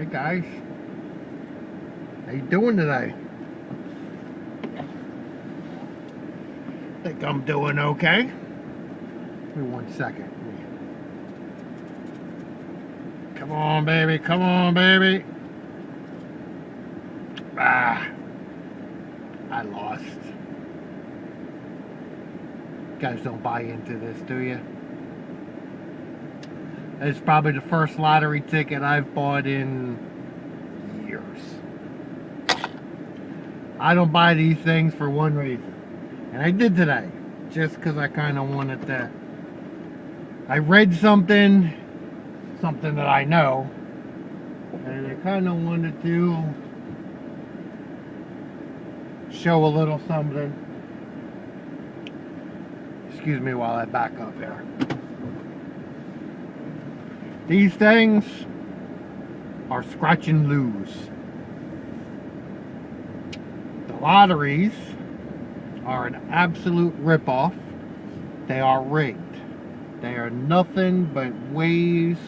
Hey guys, how you doing today? Think I'm doing okay. Give me 1 second. Come on, baby. Come on, baby. Ah, I lost. You guys don't buy into this, do you? It's probably the first lottery ticket I've bought in years. I don't buy these things for one reason. And I did today. Just because I kind of wanted to. I read something that I know. And I kind of wanted to show a little something. Excuse me while I back up here. These things are scratch and lose. The lotteries are an absolute ripoff. They are rigged. They are nothing but ways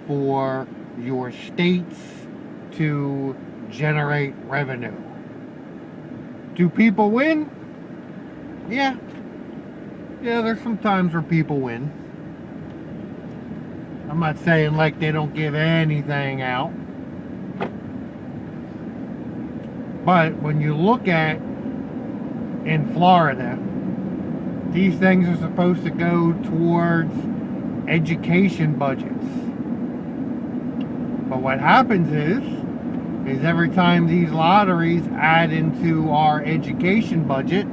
for your states to generate revenue. Do people win? Yeah. Yeah, there's some times where people win. I'm not saying like they don't give anything out. But when you look at in Florida, these things are supposed to go towards education budgets. But what happens is every time these lotteries add into our education budget,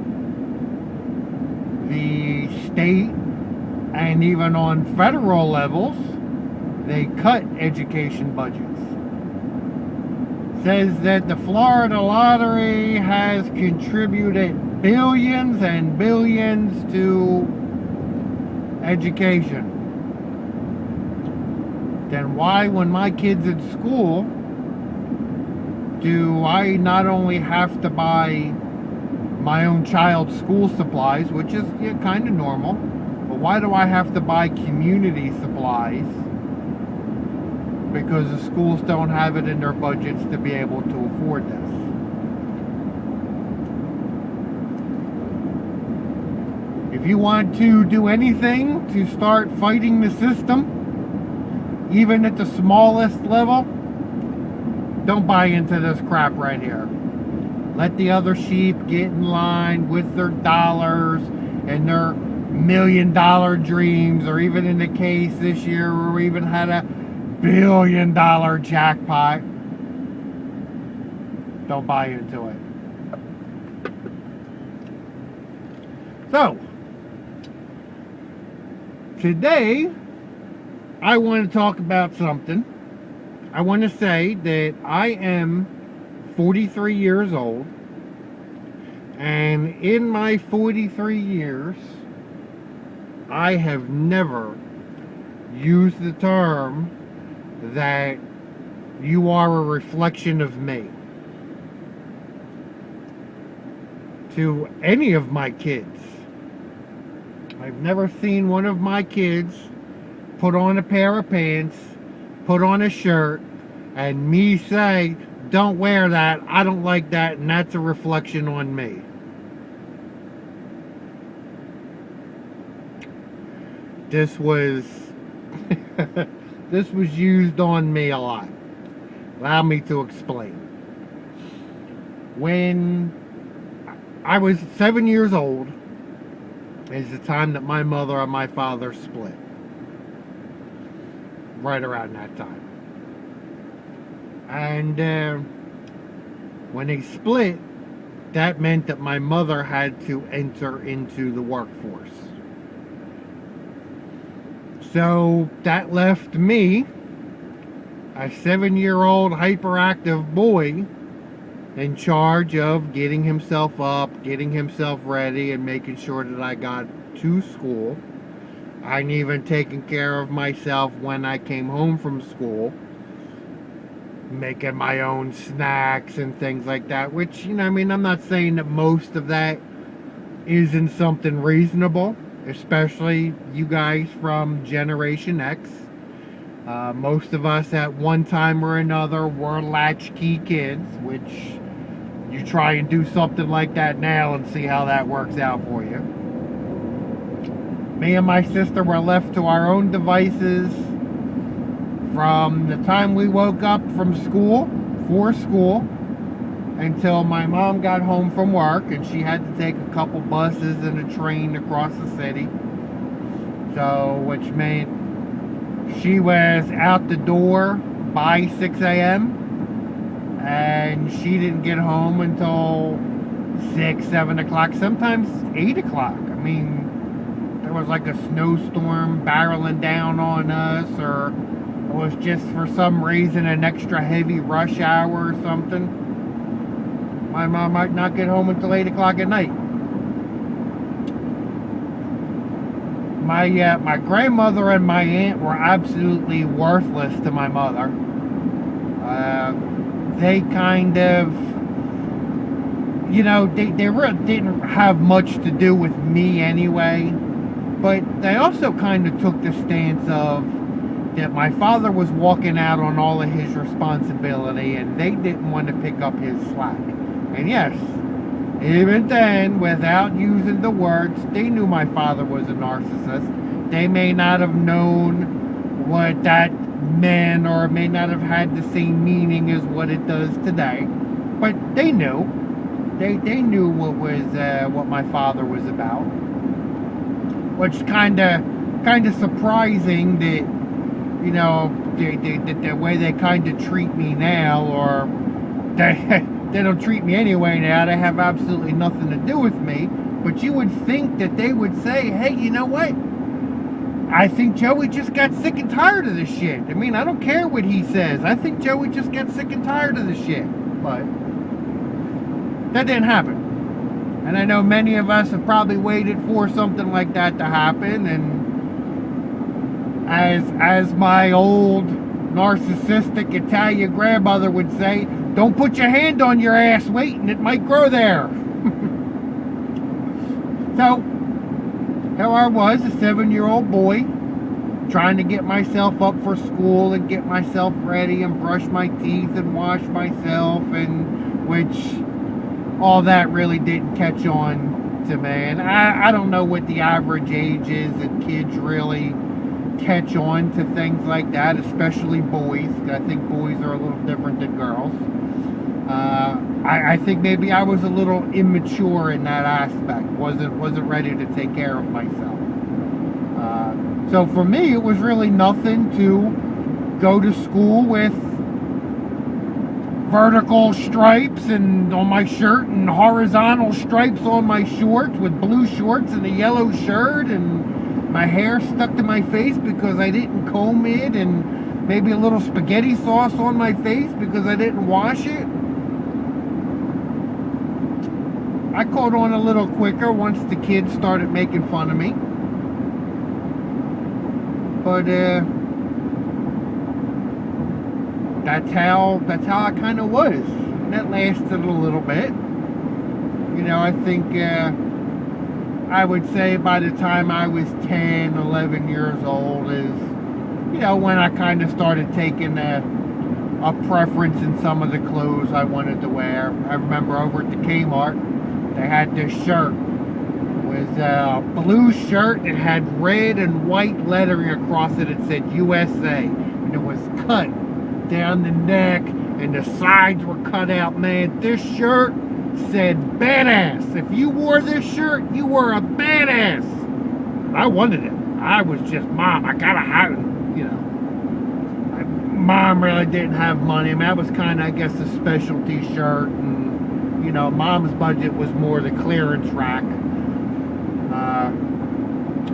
the state and even on federal levels, they cut education budgets. Says that the Florida lottery has contributed billions and billions to education. Then why, when my kid's at school, do I not only have to buy my own child's school supplies, which is kind of normal, but why do I have to buy community supplies? Because the schools don't have it in their budgets to be able to afford this. If you want to do anything to start fighting the system, even at the smallest level, don't buy into this crap right here. Let the other sheep get in line with their dollars and their $1 million dreams, or even in the case this year where we even had a $1 billion jackpot. Don't buy into it. So, today, I want to talk about something. I want to say that I am 43 years old, and in my 43 years, I have never used the term that you are a reflection of me to any of my kids. I've never seen one of my kids put on a pair of pants, put on a shirt, and me say, don't wear that, I don't like that, and that's a reflection on me. This was this was used on me a lot. Allow me to explain. When I was 7 years old is the time that my mother and my father split. Right around that time. And when they split, that meant that my mother had to enter into the workforce. So that left me, a 7-year-old hyperactive boy, in charge of getting himself up, getting himself ready, and making sure that I got to school. And even taking care of myself when I came home from school. Making my own snacks and things like that. Which, I'm not saying that most of that isn't something reasonable. Especially you guys from Generation X. Most of us at one time or another were latchkey kids, which you try and do something like that now and see how that works out for you. Me and my sister were left to our own devices from the time we woke up from school, for school, until my mom got home from work, and she had to take a couple buses and a train across the city. So, which meant she was out the door by 6 a.m. and she didn't get home until 6, 7 o'clock, sometimes 8 o'clock. I mean, there was like a snowstorm barreling down on us, or it was just for some reason an extra heavy rush hour or something. My mom might not get home until 8 o'clock at night. My grandmother and my aunt were absolutely worthless to my mother. They kind of, they really didn't have much to do with me anyway. But they also kind of took the stance of that my father was walking out on all of his responsibility, and they didn't want to pick up his slack. And yes, even then, without using the words, they knew my father was a narcissist. They may not have known what that meant, or may not have had the same meaning as what it does today, but they knew. They knew what my father was about, which kind of surprising that the way they kind of treat me now, or they don't treat me anyway now. They have absolutely nothing to do with me. But you would think that they would say, hey, you know what? I think Joey just got sick and tired of this shit. I mean, I don't care what he says. I think Joey just got sick and tired of this shit. But that didn't happen. And I know many of us have probably waited for something like that to happen. And as my old narcissistic Italian grandmother would say, don't put your hand on your ass waiting, it might grow there. So, here I was, a 7-year-old boy, trying to get myself up for school and get myself ready and brush my teeth and wash myself, and which all that really didn't catch on to me. And I don't know what the average age is that kids really catch on to things like that, especially boys. I think boys are a little different than girls. I think maybe I was a little immature in that aspect. Wasn't ready to take care of myself. So for me, it was really nothing to go to school with vertical stripes and on my shirt and horizontal stripes on my shorts, with blue shorts and a yellow shirt, and my hair stuck to my face because I didn't comb it, and maybe a little spaghetti sauce on my face because I didn't wash it. I caught on a little quicker once the kids started making fun of me. But that's how I kind of was. And that lasted a little bit. I think I would say by the time I was 10, 11 years old is, when I kind of started taking a preference in some of the clothes I wanted to wear. I remember over at the Kmart, they had this shirt. It was a blue shirt. It had red and white lettering across it. It said USA. And it was cut down the neck, and the sides were cut out. Man, this shirt said badass. If you wore this shirt, you were a badass. I wanted it. I was just, Mom, I gotta have it. Mom really didn't have money. I mean, that was kind of, I guess, a specialty shirt, and Mom's budget was more the clearance rack.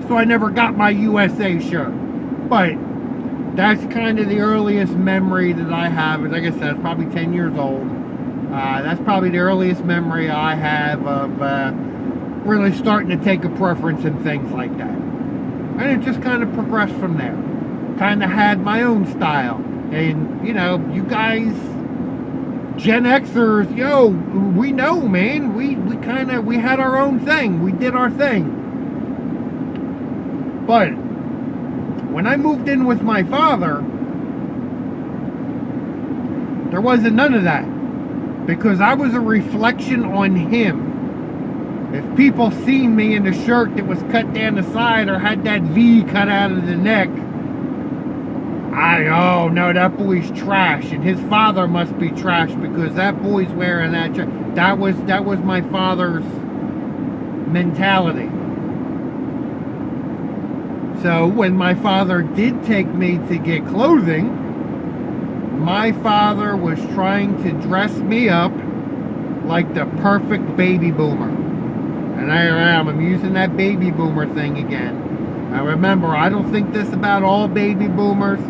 So I never got my USA shirt. But that's kind of the earliest memory that I have. Like I said, I was probably 10 years old. That's probably the earliest memory I have of really starting to take a preference in things like that. And it just kind of progressed from there. Kind of had my own style. And, you guys, Gen Xers, we know, man. We had our own thing. We did our thing. But when I moved in with my father, There wasn't none of that. Because I was a reflection on him. If people seen me in a shirt that was cut down the side or had that V cut out of the neck, oh no, that boy's trash, and his father must be trash because that boy's wearing that. That was my father's mentality. So when my father did take me to get clothing, my father was trying to dress me up like the perfect baby boomer. And I'm using that baby boomer thing again. Now remember, I don't think this about all baby boomers.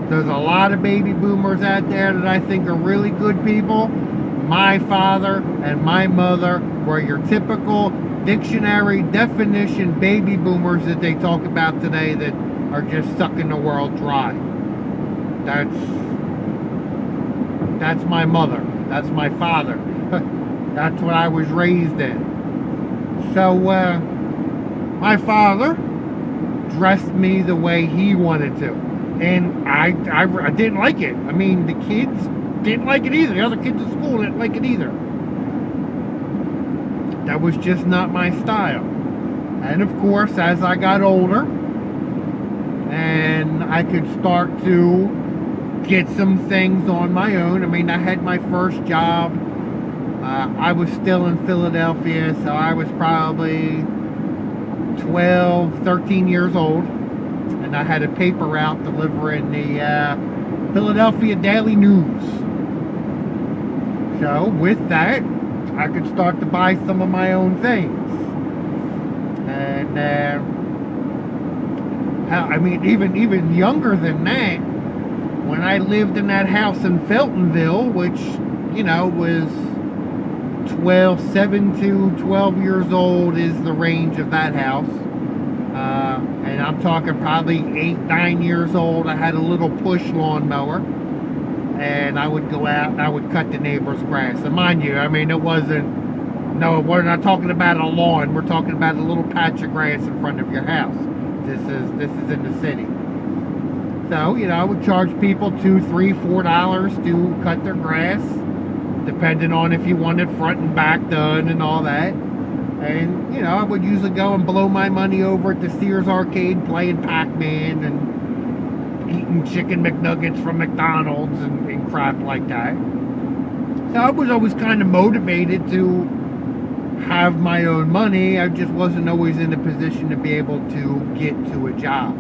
There's a lot of baby boomers out there that I think are really good people. My father and my mother were your typical dictionary definition baby boomers that they talk about today that are just sucking the world dry. That's my mother. That's my father. That's what I was raised in. So, my father dressed me the way he wanted to. And I didn't like it. I mean, the kids didn't like it either. The other kids at school didn't like it either. That was just not my style. And of course, as I got older, and I could start to get some things on my own. I mean, I had my first job. I was still in Philadelphia, so I was probably 12, 13 years old. And I had a paper route delivering the Philadelphia Daily News. So with that, I could start to buy some of my own things. And I mean, even younger than that, when I lived in that house in Feltonville, which, you know, was 7 to 12 years old is the range of that house. And I'm talking probably 8, 9 years old. I had a little push lawnmower, and I would go out and I would cut the neighbor's grass. And mind you, I mean, we're not talking about a lawn. We're talking about a little patch of grass in front of your house. This is in the city. So, you know, I would charge people $2, $3, $4 to cut their grass, depending on if you wanted front and back done and all that. And, you know, I would usually go and blow my money over at the Sears arcade playing Pac-Man and eating chicken McNuggets from McDonald's and crap like that. So I was always kind of motivated to have my own money. I just wasn't always in a position to be able to get to a job.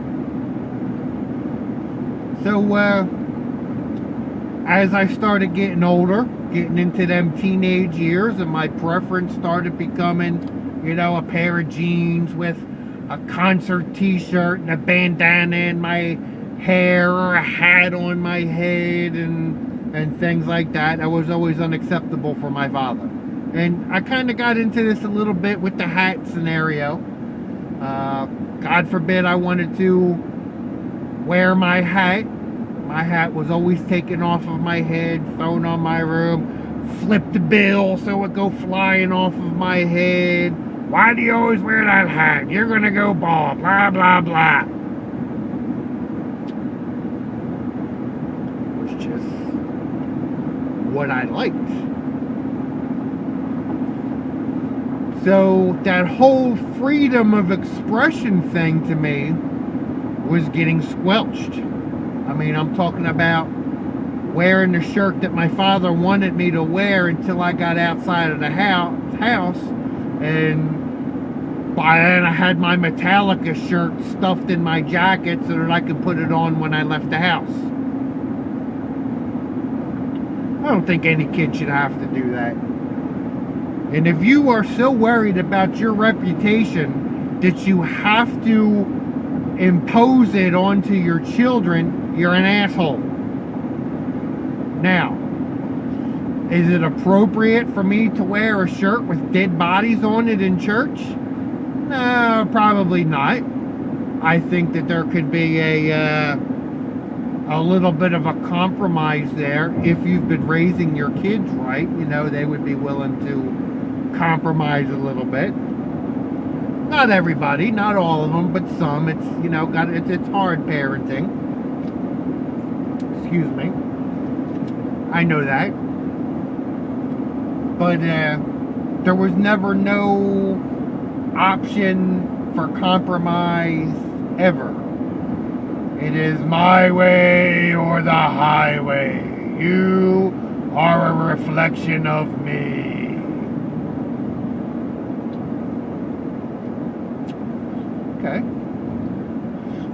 So, as I started getting older, getting into them teenage years, and my preference started becoming, you know, a pair of jeans with a concert t-shirt and a bandana in my hair or a hat on my head and things like that. That was always unacceptable for my father. And I kind of got into this a little bit with the hat scenario. God forbid I wanted to wear my hat. My hat was always taken off of my head, thrown on my room, flipped the bill so it would go flying off of my head. Why do you always wear that hat? You're gonna go bald, blah, blah, blah. It was just what I liked. So that whole freedom of expression thing to me was getting squelched. I mean, I'm talking about wearing the shirt that my father wanted me to wear until I got outside of the house. And by then I had my Metallica shirt stuffed in my jacket so that I could put it on when I left the house. I don't think any kid should have to do that. And if you are so worried about your reputation that you have to impose it onto your children, you're an asshole. Now, is it appropriate for me to wear a shirt with dead bodies on it in church? No, probably not. I think that there could be a little bit of a compromise there. If you've been raising your kids right, you know, they would be willing to compromise a little bit. Not everybody, not all of them, but some. It's, you know, it's hard parenting. Excuse me. I know that. But there was never no option for compromise ever. It is my way or the highway. You are a reflection of me. Okay.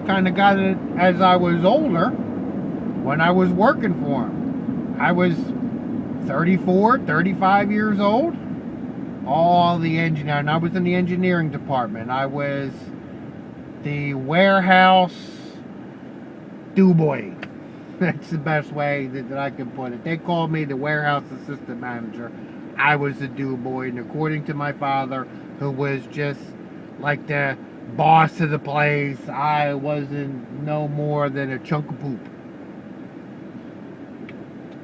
Kind of got it as I was older when I was working for him. I was 34, 35 years old. All the engineering. I was in the engineering department. I was the warehouse do-boy. That's the best way that I can put it. They called me the warehouse assistant manager. I was the do-boy. And according to my father, who was just like the boss of the place, I wasn't no more than a chunk of poop.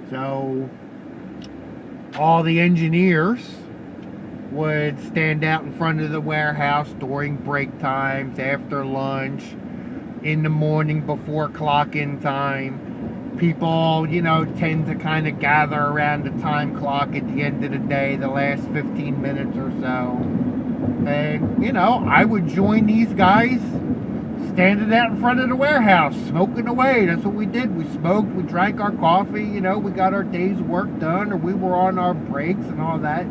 So all the engineers would stand out in front of the warehouse during break times, after lunch, in the morning before clock-in time. People, tend to kind of gather around the time clock at the end of the day, the last 15 minutes or so. And, I would join these guys standing out in front of the warehouse, smoking away. That's what we did. We smoked, we drank our coffee, we got our day's work done, or we were on our breaks and all that.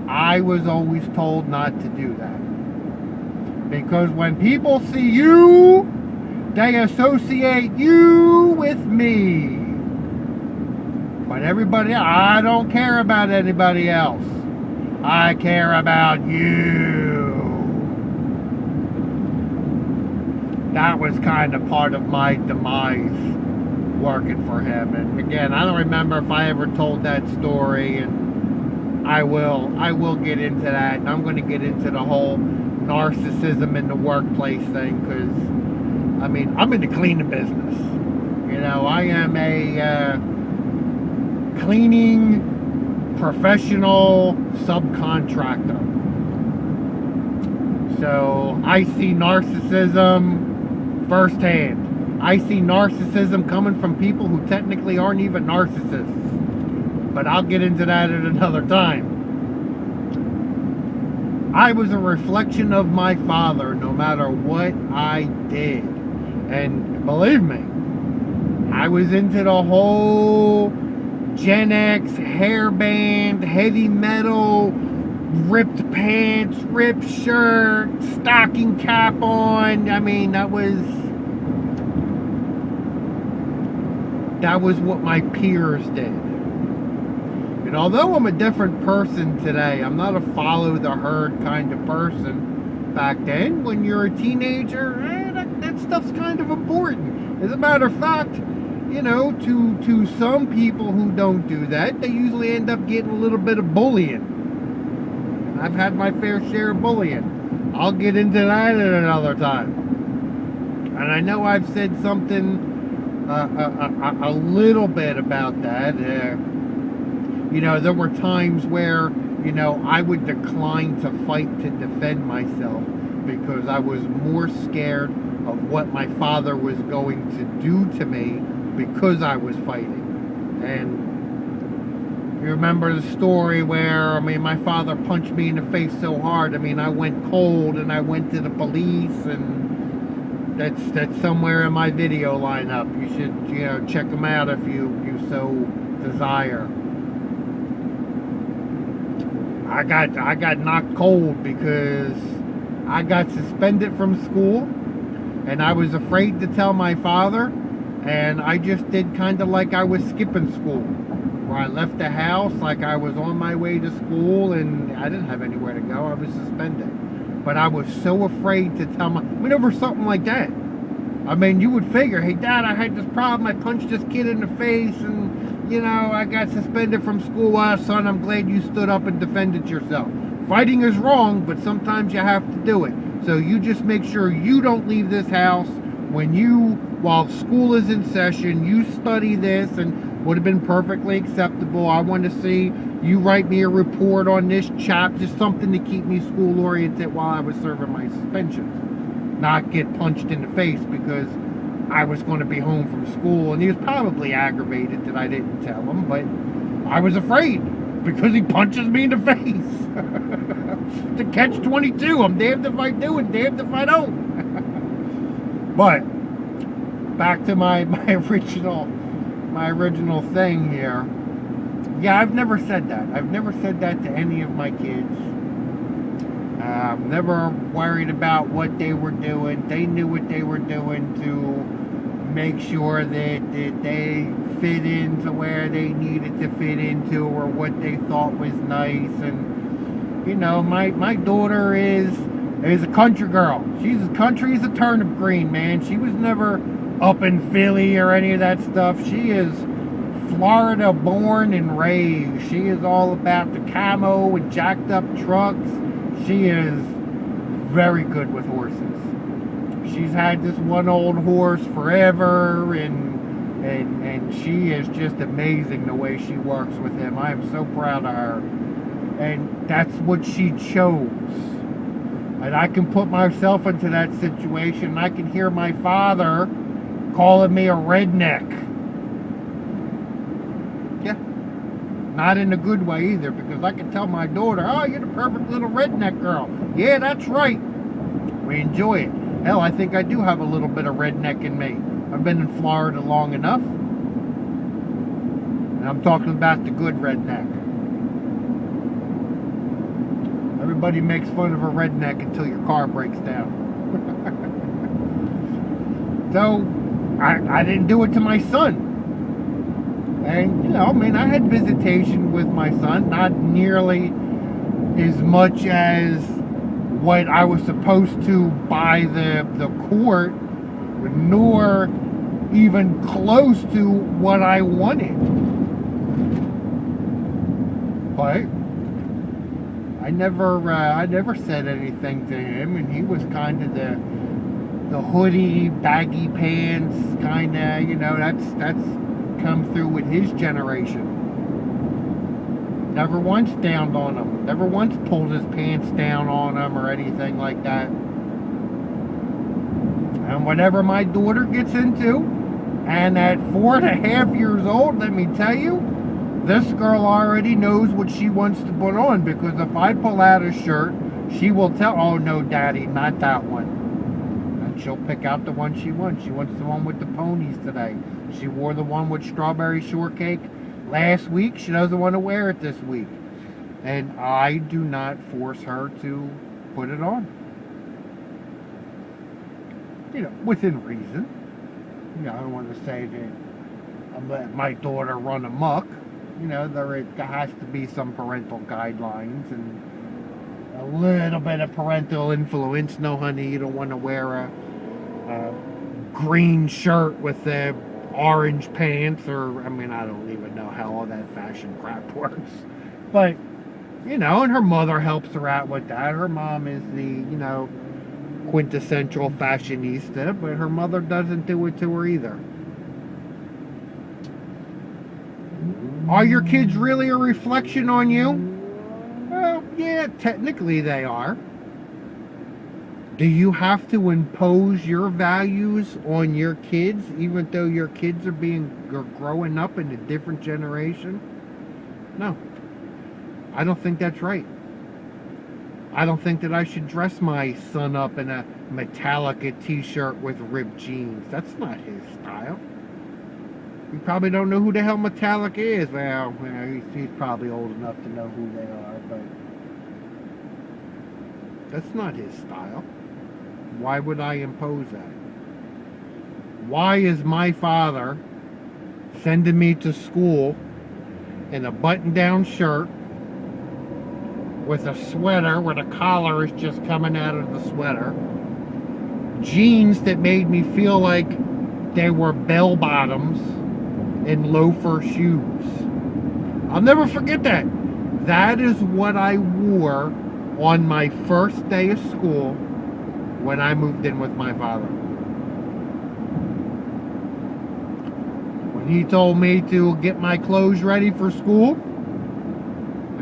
I was always told not to do that. Because when people see you, they associate you with me. But everybody, I don't care about anybody else. I care about you. That was kind of part of my demise working for him. And again, I don't remember if I ever told that story, and I will get into that, and I'm going to get into the whole narcissism in the workplace thing, because I'm in the cleaning business. I am a cleaning professional subcontractor. So I see narcissism firsthand. I see narcissism coming from people who technically aren't even narcissists. But I'll get into that at another time. I was a reflection of my father no matter what I did. And believe me, I was into the whole Gen X, hairband, heavy metal, ripped pants, ripped shirt, stocking cap on. That was what my peers did. And although I'm a different person today, I'm not a follow the herd kind of person. Back then, when you're a teenager, that stuff's kind of important. As a matter of fact, to some people who don't do that, they usually end up getting a little bit of bullying. And I've had my fair share of bullying. I'll get into that at another time. And I know I've said something a little bit about that. There were times where, I would decline to fight to defend myself because I was more scared of what my father was going to do to me because I was fighting. And you remember the story where, my father punched me in the face so hard, I went cold and I went to the police, and that's somewhere in my video lineup. You should, check them out if you so desire. I got knocked cold because I got suspended from school, and I was afraid to tell my father, and I just did kind of like I was skipping school, where I left the house like I was on my way to school, and I didn't have anywhere to go. I was suspended. But I was so afraid to tell over something like that. You would figure, hey, Dad, I had this problem. I punched this kid in the face, and, I got suspended from school. Well, son, I'm glad you stood up and defended yourself. Fighting is wrong, but sometimes you have to do it. So you just make sure you don't leave this house while school is in session. You study this, and would have been perfectly acceptable. I want to see you write me a report on this chap, just something to keep me school oriented while I was serving my suspension. Not get punched in the face, because I was going to be home from school, and he was probably aggravated that I didn't tell him, but I was afraid because he punches me in the face. It's a catch-22. I'm damned if I do and damned if I don't. But back to my original thing here. Yeah, I've never said that. I've never said that to any of my kids. Never worried about what they were doing. They knew what they were doing to make sure that they fit into where they needed to fit into, or what they thought was nice. And you know, my daughter is a country girl. She's as country as a turnip green, man. She was never up in Philly or any of that stuff. She is Florida born and raised. She is all about the camo and jacked up trucks. She is very good with horses. She's had this one old horse forever, and she is just amazing the way she works with him. I am so proud of her. And that's what she chose. And I can put myself into that situation. I can hear my father calling me a redneck. Yeah. Not in a good way either, because I can tell my daughter, oh, you're the perfect little redneck girl. Yeah, that's right. We enjoy it. Hell, I think I do have a little bit of redneck in me. I've been in Florida long enough. And I'm talking about the good redneck. Everybody makes fun of a redneck until your car breaks down. So, I didn't do it to my son. And, you know, I mean, I had visitation with my son, not nearly as much as what I was supposed to by the court, nor even close to what I wanted. But I never said anything to him, and he was kind of the hoodie, baggy pants, kind of, you know, that's come through with his generation. Never once downed on him. Never once pulled his pants down on him or anything like that. And whatever my daughter gets into, and at 4.5 years old, let me tell you, this girl already knows what she wants to put on, because if I pull out a shirt, she will tell, oh no, Daddy, not that one. And she'll pick out the one she wants. She wants the one with the ponies today. She wore the one with strawberry shortcake last week. She doesn't want to wear it this week. And I do not force her to put it on. You know, within reason. You know, I don't want to say that I'm letting my daughter run amok. You know, there has to be some parental guidelines and a little bit of parental influence. No, honey, you don't want to wear a green shirt with the orange pants, or, I mean, I don't even know how all that fashion crap works. But, you know, and her mother helps her out with that. Her mom is the, you know, quintessential fashionista, but her mother doesn't do it to her either. Are your kids really a reflection on you? Well, yeah, technically they are. Do you have to impose your values on your kids, even though your kids are growing up in a different generation? No. I don't think that's right. I don't think that I should dress my son up in a Metallica t-shirt with ripped jeans. That's not his style. You probably don't know who the hell Metallica is. Well, he's probably old enough to know who they are, but that's not his style. Why would I impose that? Why is my father sending me to school in a button-down shirt with a sweater where the collar is just coming out of the sweater, jeans that made me feel like they were bell bottoms, and loafer shoes? I'll never forget that. That is what I wore on my first day of school when I moved in with my father. When he told me to get my clothes ready for school,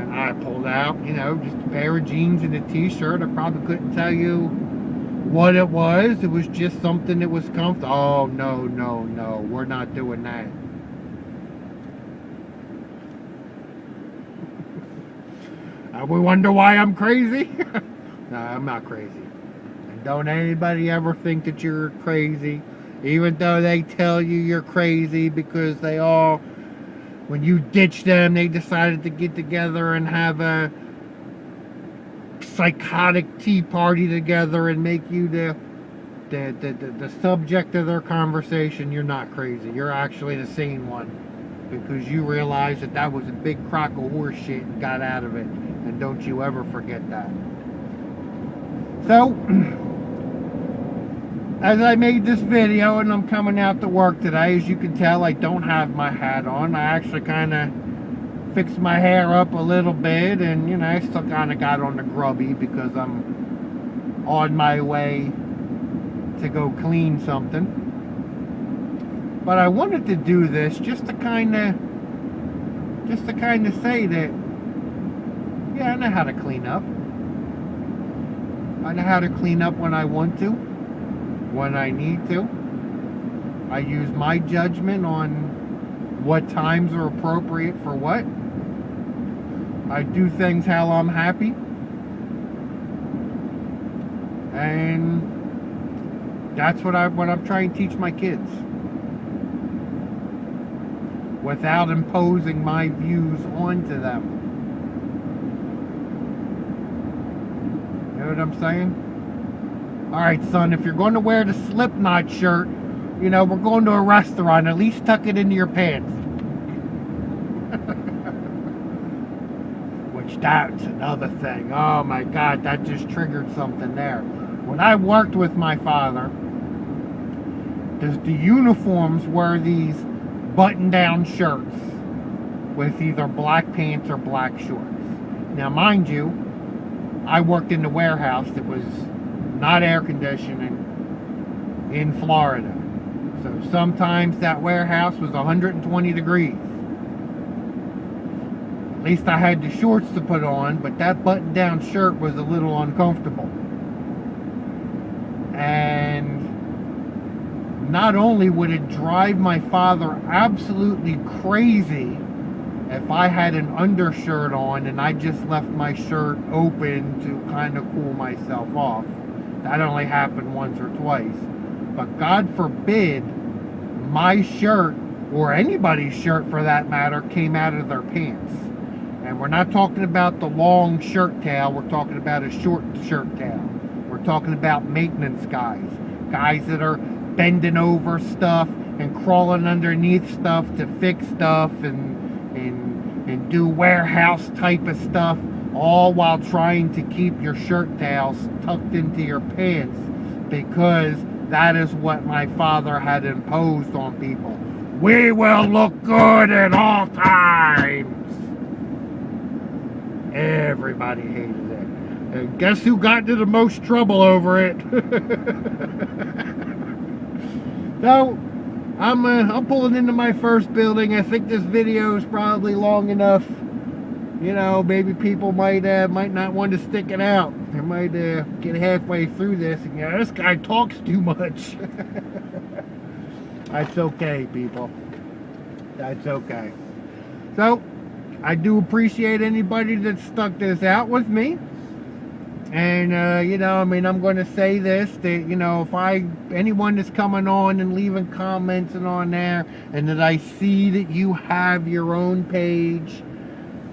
I pulled out, you know, just a pair of jeans and a t-shirt. I probably couldn't tell you what it was just something that was comfortable. Oh, no, no, no, we're not doing that. We wonder why I'm crazy? No, I'm not crazy. And don't anybody ever think that you're crazy, even though they tell you you're crazy, because they all, when you ditch them, they decided to get together and have a psychotic tea party together and make you the subject of their conversation. You're not crazy. You're actually the sane one, because you realize that was a big crock of horse shit and got out of it. And don't you ever forget that. So, as I made this video and I'm coming out to work today, as you can tell, I don't have my hat on. I actually kind of fixed my hair up a little bit, and you know, I still kind of got on the grubby because I'm on my way to go clean something. But I wanted to do this just to kind of say that, yeah, I know how to clean up. I know how to clean up when I want to, when I need to. I use my judgment on what times are appropriate for what. I do things how I'm happy. And that's what I'm trying to teach my kids, without imposing my views onto them. You know what I'm saying? Alright, son, if you're going to wear the Slipknot shirt, you know, we're going to a restaurant, at least tuck it into your pants. Which, that's another thing. Oh my God, that just triggered something there. When I worked with my father, the uniforms were these button-down shirts with either black pants or black shorts. Now, mind you, I worked in the warehouse that was not air conditioning in Florida. So sometimes that warehouse was 120 degrees. At least I had the shorts to put on, but that button-down shirt was a little uncomfortable. And not only would it drive my father absolutely crazy if I had an undershirt on and I just left my shirt open to kind of cool myself off. That only happened once or twice. But God forbid my shirt, or anybody's shirt for that matter, came out of their pants. And we're not talking about the long shirt tail, we're talking about a short shirt tail. We're talking about maintenance guys. Guys that are bending over stuff and crawling underneath stuff to fix stuff and do warehouse type of stuff, all while trying to keep your shirt tails tucked into your pants, because that is what my father had imposed on people. We will look good at all times. Everybody hated it. And guess who got into the most trouble over it? So, I'm pulling into my first building. I think this video is probably long enough. You know, maybe people might not want to stick it out. They might get halfway through this and, you know, this guy talks too much. That's okay, people. That's okay. So, I do appreciate anybody that stuck this out with me. And, you know, I mean, I'm going to say this, that, you know, if anyone that's coming on and leaving comments and on there, and that I see that you have your own page,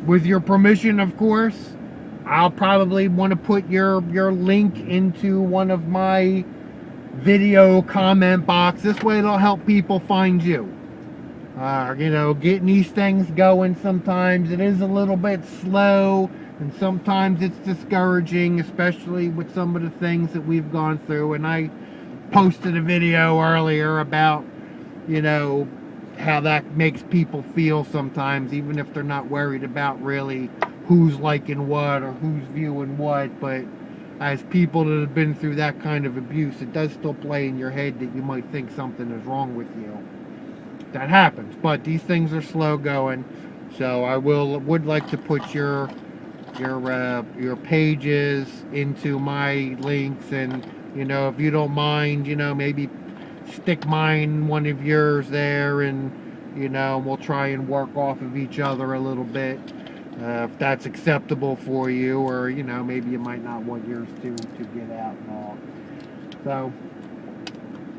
with your permission, of course, I'll probably want to put your link into one of my video comment box. This way it'll help people find you. You know, getting these things going, sometimes it is a little bit slow, and sometimes it's discouraging, especially with some of the things that we've gone through. And I posted a video earlier about, you know, how that makes people feel sometimes, even if they're not worried about really who's liking what or who's viewing what. But as people that have been through that kind of abuse, it does still play in your head that you might think something is wrong with you. That happens, but these things are slow going. So I would like to put your pages into my links, and You know, if you don't mind, you know, maybe stick mine, one of yours there, and, you know, we'll try and work off of each other a little bit. If that's acceptable for you, or, you know, maybe you might not want yours to get out and all. So,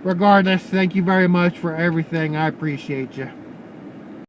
regardless, thank you very much for everything. I appreciate you.